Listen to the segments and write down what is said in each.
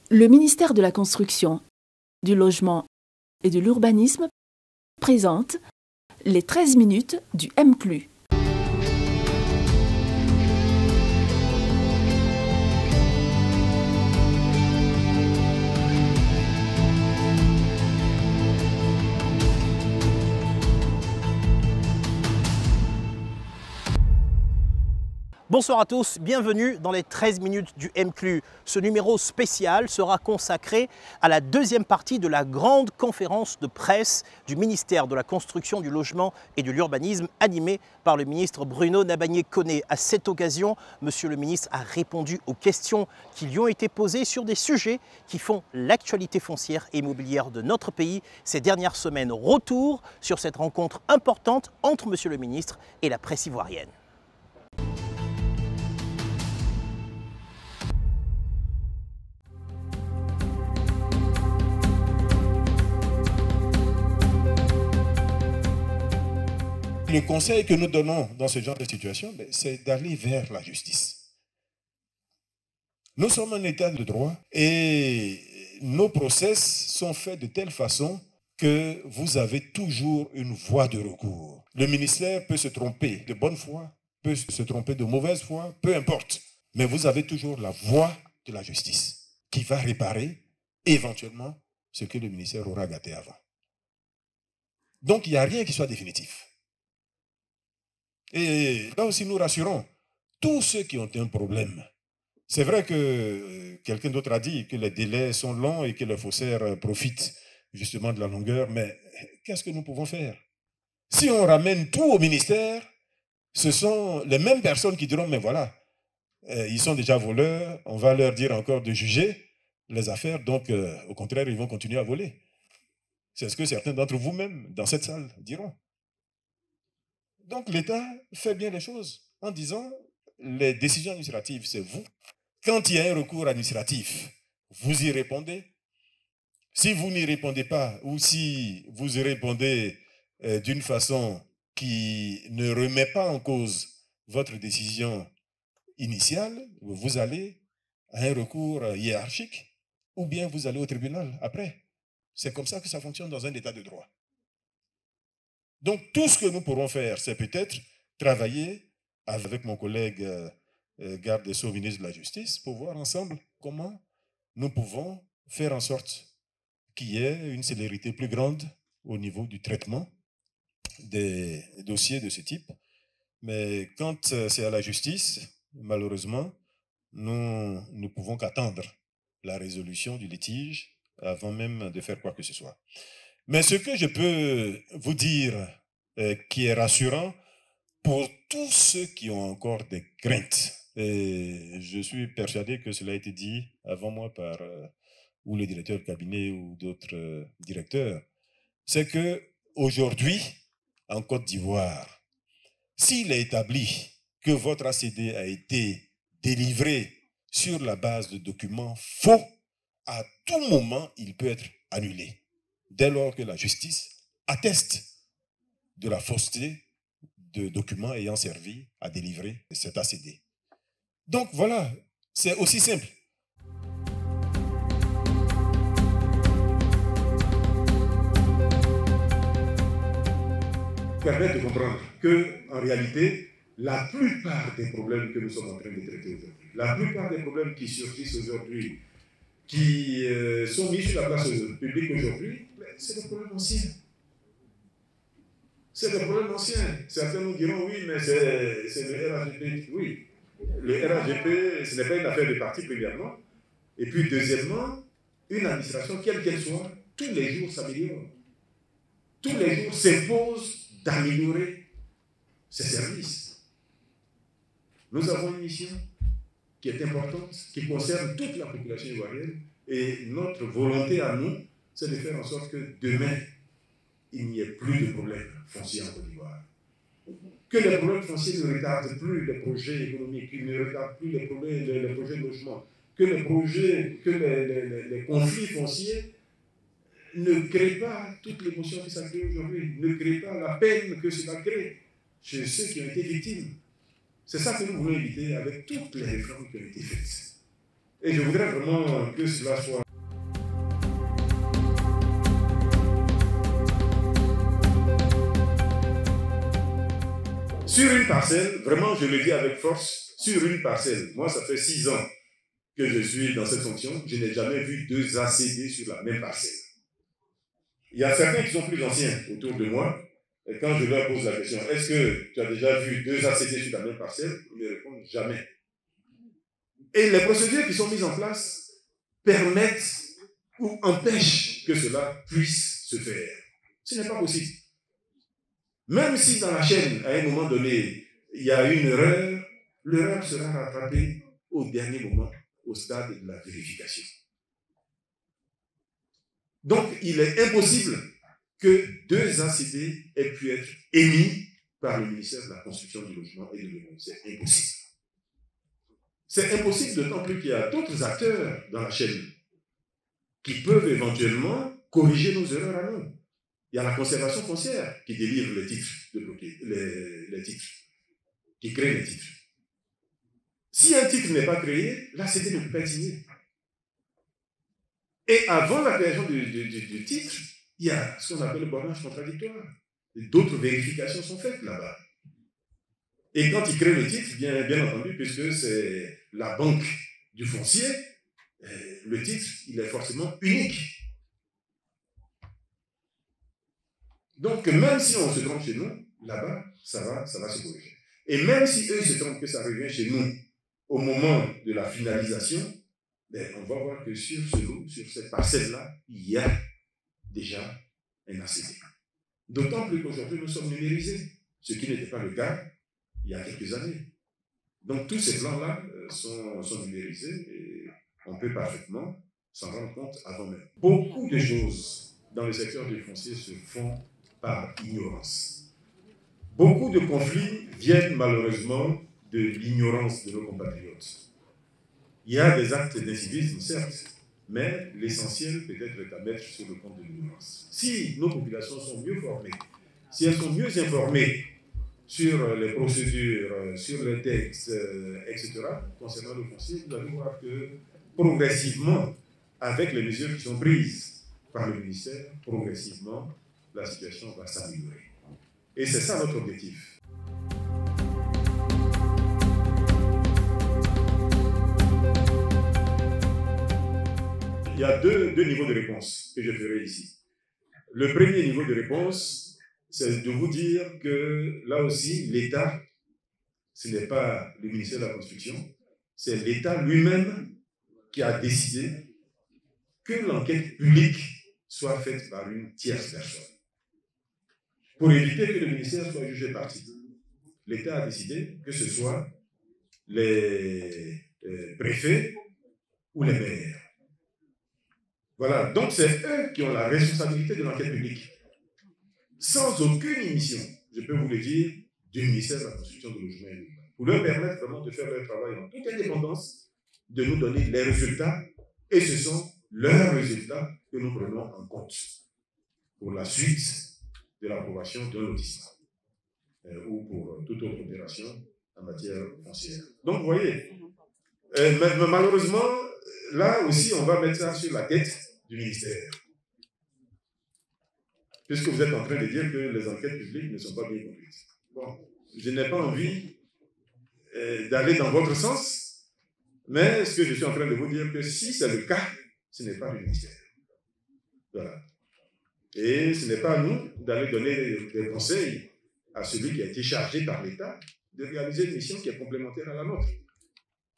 Le ministère de la Construction, du Logement et de l'Urbanisme présente les 13 minutes du MCLU. Bonsoir à tous, bienvenue dans les 13 minutes du MCLU. Ce numéro spécial sera consacré à la deuxième partie de la grande conférence de presse du ministère de la Construction, du Logement et de l'Urbanisme animée par le ministre Bruno Nabagné-Koné. À cette occasion, monsieur le ministre a répondu aux questions qui lui ont été posées sur des sujets qui font l'actualité foncière et immobilière de notre pays ces dernières semaines. Retour sur cette rencontre importante entre monsieur le ministre et la presse ivoirienne. Le conseil que nous donnons dans ce genre de situation, c'est d'aller vers la justice. Nous sommes un État de droit et nos process sont faits de telle façon que vous avez toujours une voie de recours. Le ministère peut se tromper de bonne foi, peut se tromper de mauvaise foi, peu importe. Mais vous avez toujours la voie de la justice qui va réparer éventuellement ce que le ministère aura gâté avant. Donc il n'y a rien qui soit définitif. Et là aussi, nous rassurons tous ceux qui ont un problème. C'est vrai que quelqu'un d'autre a dit que les délais sont longs et que les faussaires profitent justement de la longueur, mais qu'est-ce que nous pouvons faire? Si on ramène tout au ministère, ce sont les mêmes personnes qui diront, mais voilà, ils sont déjà voleurs, on va leur dire encore de juger les affaires, donc au contraire, ils vont continuer à voler. C'est ce que certains d'entre vous-même, dans cette salle, diront. Donc l'État fait bien les choses en disant les décisions administratives, c'est vous. Quand il y a un recours administratif, vous y répondez. Si vous n'y répondez pas ou si vous y répondez d'une façon qui ne remet pas en cause votre décision initiale, vous allez à un recours hiérarchique ou bien vous allez au tribunal après. C'est comme ça que ça fonctionne dans un État de droit. Donc, tout ce que nous pourrons faire, c'est peut-être travailler avec mon collègue garde des Sceaux, ministre de la Justice, pour voir ensemble comment nous pouvons faire en sorte qu'il y ait une célérité plus grande au niveau du traitement des dossiers de ce type. Mais quand c'est à la justice, malheureusement, nous ne pouvons qu'attendre la résolution du litige avant même de faire quoi que ce soit. Mais ce que je peux vous dire qui est rassurant pour tous ceux qui ont encore des craintes, et je suis persuadé que cela a été dit avant moi par ou le directeur de cabinet ou d'autres directeurs, c'est que aujourd'hui, en Côte d'Ivoire, s'il est établi que votre ACD a été délivré sur la base de documents faux, à tout moment, il peut être annulé, dès lors que la justice atteste de la fausseté de documents ayant servi à délivrer cet ACD. Donc voilà, c'est aussi simple. Permettre de comprendre qu'en réalité, la plupart des problèmes que nous sommes en train de traiter aujourd'hui, la plupart des problèmes qui surgissent aujourd'hui, qui sont mis sur la place publique aujourd'hui, c'est des problèmes anciens. C'est des problèmes anciens. Certains nous diront, oui, mais c'est le RAGP. Oui, le RAGP, ce n'est pas une affaire de parti, premièrement. Et puis, deuxièmement, une administration, quelle qu'elle soit, tous les jours s'améliore. Tous les jours s'impose d'améliorer ses services. Nous avons une mission qui est importante, qui concerne toute la population ivoirienne. Et notre volonté à nous, c'est de faire en sorte que demain, il n'y ait plus de problèmes fonciers en Côte d'Ivoire. Que les problèmes fonciers ne retardent plus les projets économiques, qu'ils ne retardent plus les projets de logement, que les conflits fonciers ne créent pas toute l'émotion que ça crée aujourd'hui, ne créent pas la peine que cela crée chez ceux qui ont été victimes. C'est ça que nous voulons éviter avec toutes les réformes qui ont été faites. Et je voudrais vraiment que cela soit... Sur une parcelle, vraiment je le dis avec force, sur une parcelle, moi ça fait 6 ans que je suis dans cette fonction, je n'ai jamais vu 2 ACD sur la même parcelle. Il y a certains qui sont plus anciens autour de moi, et quand je leur pose la question, est-ce que tu as déjà vu 2 ACD sur la même parcelle? Ils me répondent jamais. Et les procédures qui sont mises en place permettent ou empêchent que cela puisse se faire. Ce n'est pas possible. Même si dans la chaîne, à un moment donné, il y a une erreur, l'erreur sera rattrapée au dernier moment, au stade de la vérification. Donc, il est impossible que 2 ACD aient pu être émis par le ministère de la Construction, du Logement et de l'Urbanisme. C'est impossible. C'est impossible, d'autant plus qu'il y a d'autres acteurs dans la chaîne qui peuvent éventuellement corriger nos erreurs à nous. Il y a la conservation foncière qui délivre les titres de bloquer, les titres, qui crée les titres. Si un titre n'est pas créé, l'ACD ne peut pas être signé. Et avant la création du titre, il y a ce qu'on appelle le bornage contradictoire. D'autres vérifications sont faites là-bas. Et quand il crée le titre, bien entendu, puisque c'est la banque du foncier, le titre, il est forcément unique. Donc, même si on se trompe chez nous, là-bas, ça va se corriger. Et même si eux se trompent que ça revient chez nous au moment de la finalisation, on va voir que sur ce lot, sur cette parcelle-là, il y a déjà un ACD. D'autant plus qu'aujourd'hui, nous sommes numérisés, ce qui n'était pas le cas il y a quelques années. Donc, tous ces plans-là sont numérisés et on peut parfaitement s'en rendre compte avant même. Beaucoup de choses dans le secteur du foncier se font par ignorance. Beaucoup de conflits viennent malheureusement de l'ignorance de nos compatriotes. Il y a des actes d'incivisme, certes, mais l'essentiel peut-être est à mettre sur le compte de l'ignorance. Si nos populations sont mieux formées, si elles sont mieux informées sur les procédures, sur les textes, etc., concernant le foncier, vous allez voir que progressivement, avec les mesures qui sont prises par le ministère, progressivement, la situation va s'améliorer. Et c'est ça notre objectif. Il y a deux niveaux de réponse que je ferai ici. Le premier niveau de réponse, c'est de vous dire que là aussi, l'État, ce n'est pas le ministère de la Construction, c'est l'État lui-même qui a décidé que l'enquête publique soit faite par une tierce personne. Pour éviter que le ministère soit jugé parti, l'État a décidé que ce soit les préfets ou les maires. Voilà, donc c'est eux qui ont la responsabilité de l'enquête publique. Sans aucune émission, je peux vous le dire, du ministère de la Construction, de Logement et de l'Urbanisme, pour leur permettre vraiment de faire leur travail en toute indépendance, de nous donner les résultats, et ce sont leurs résultats que nous prenons en compte pour la suite de l'approbation d'un lotissement ou pour toute autre opération en matière foncière. Donc, vous voyez, malheureusement, là aussi, on va mettre ça sur la tête du ministère. Puisque vous êtes en train de dire que les enquêtes publiques ne sont pas bien conduites. Bon, je n'ai pas envie d'aller dans votre sens, mais ce que je suis en train de vous dire, que si c'est le cas, ce n'est pas du ministère. Voilà. Et ce n'est pas à nous d'aller donner des conseils à celui qui a été chargé par l'État de réaliser une mission qui est complémentaire à la nôtre,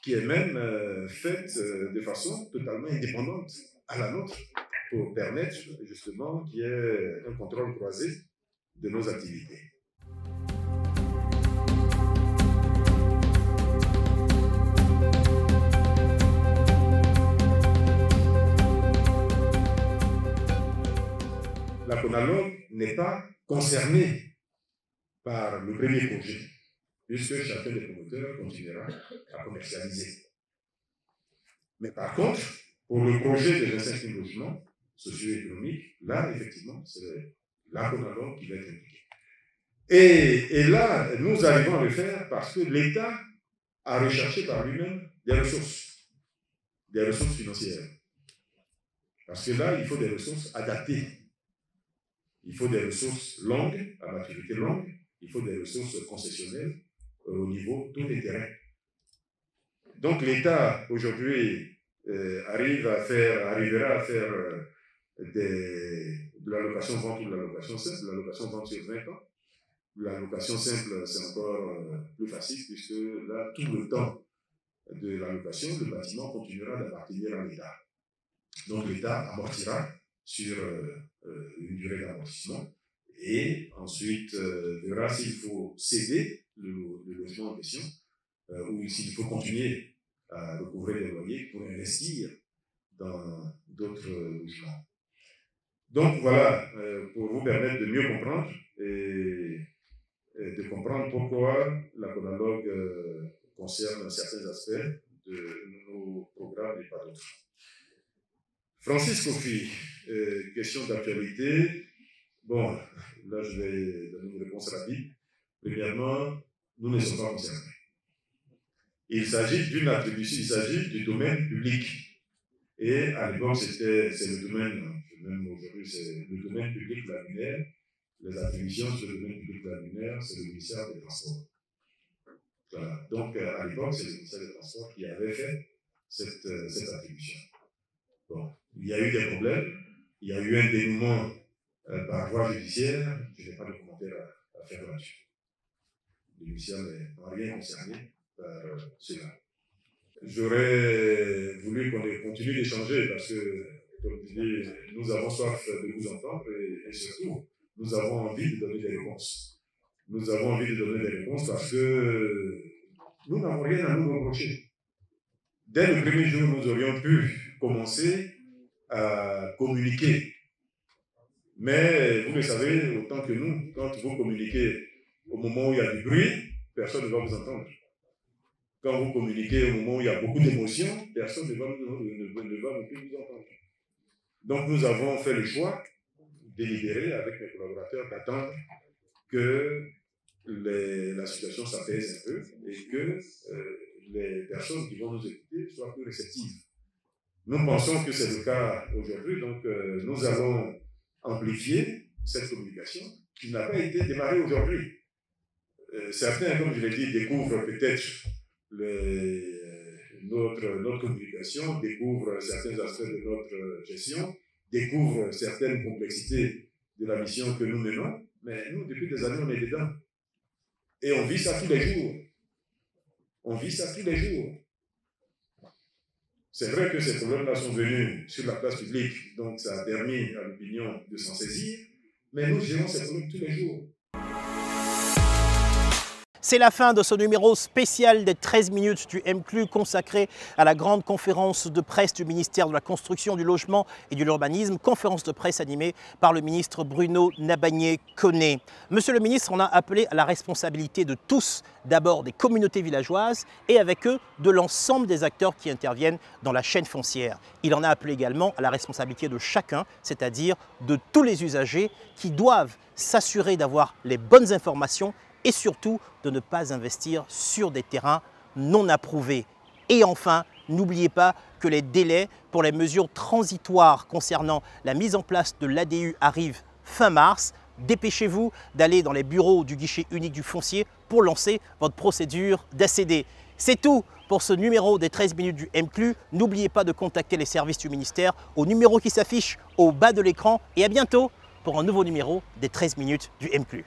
qui est même faite de façon totalement indépendante à la nôtre, pour permettre justement qu'il y ait un contrôle croisé de nos activités. La CONALOG n'est pas concernée par le premier projet, puisque chacun des promoteurs continuera à commercialiser. Mais par contre, pour le projet de 25 000 logements socio-économiques, là, effectivement, c'est la CONALOG qui va être impliquée. Et là, nous arrivons à le faire parce que l'État a recherché par lui-même des ressources. des ressources financières. Parce que là, il faut des ressources adaptées. Il faut des ressources longues, à maturité longue. Il faut des ressources concessionnelles au niveau de tous les terrains. Donc l'État, aujourd'hui, arrivera à faire de l'allocation vente ou de l'allocation simple. L'allocation vente sur 20 ans. L'allocation simple, c'est encore plus facile, puisque là, tout le temps de l'allocation, le bâtiment continuera d'appartenir à l'État. Donc l'État amortira sur une durée d'amortissement et ensuite verra s'il faut céder le logement en question ou s'il faut continuer à recouvrer les loyers pour investir dans d'autres logements. Donc voilà, pour vous permettre de mieux comprendre et de comprendre pourquoi la Conalogue concerne certains aspects de nos programmes et pas d'autres. Francis Kofi, question d'actualité. Bon, là je vais donner une réponse rapide. Premièrement, nous ne sommes pas concernés. Il s'agit d'une attribution, il s'agit du domaine public. Et à l'époque, c'est le domaine, même aujourd'hui, c'est le domaine public laminaire. Les attributions sur le domaine public laminaire, c'est le ministère des Transports. Voilà. Donc, à l'époque, c'est le ministère des Transports qui avait fait cette attribution. Bon, il y a eu des problèmes, il y a eu un dénouement par voie judiciaire, je n'ai pas de commentaire à faire là-dessus. Le ministère n'est en rien concerné par cela. J'aurais voulu qu'on continue d'échanger parce que, comme je dis, nous avons soif de vous entendre et surtout, nous avons envie de donner des réponses. Nous avons envie de donner des réponses parce que nous n'avons rien à nous reprocher. Dès le premier jour, nous aurions pu commencer à communiquer. Mais vous le savez autant que nous, quand vous communiquez au moment où il y a du bruit, personne ne va vous entendre. Quand vous communiquez au moment où il y a beaucoup d'émotions, personne ne va plus vous entendre. Donc nous avons fait le choix délibéré avec mes collaborateurs d'attendre que la situation s'apaise un peu et que les personnes qui vont nous écouter soient plus réceptives. Nous pensons que c'est le cas aujourd'hui, donc nous allons amplifier cette communication qui n'a pas été démarrée aujourd'hui. Certains, comme je l'ai dit, découvrent peut-être notre communication, découvrent certains aspects de notre gestion, découvrent certaines complexités de la mission que nous menons, mais nous, depuis des années, on est dedans. Et on vit ça tous les jours. On vit ça tous les jours. C'est vrai que ces problèmes-là sont venus sur la place publique, donc ça a permis à l'opinion de s'en saisir, mais nous gérons ces problèmes tous les jours. C'est la fin de ce numéro spécial des 13 minutes du MCLU consacré à la grande conférence de presse du ministère de la Construction, du Logement et de l'Urbanisme, conférence de presse animée par le ministre Bruno Nabagné-Koné. Monsieur le ministre, on a appelé à la responsabilité de tous, d'abord des communautés villageoises et avec eux de l'ensemble des acteurs qui interviennent dans la chaîne foncière. Il en a appelé également à la responsabilité de chacun, c'est-à-dire de tous les usagers qui doivent s'assurer d'avoir les bonnes informations et surtout de ne pas investir sur des terrains non approuvés. Et enfin, n'oubliez pas que les délais pour les mesures transitoires concernant la mise en place de l'ADU arrivent fin mars. Dépêchez-vous d'aller dans les bureaux du guichet unique du foncier pour lancer votre procédure d'ACD. C'est tout pour ce numéro des 13 minutes du MCLU. N'oubliez pas de contacter les services du ministère au numéro qui s'affiche au bas de l'écran et à bientôt pour un nouveau numéro des 13 minutes du MCLU.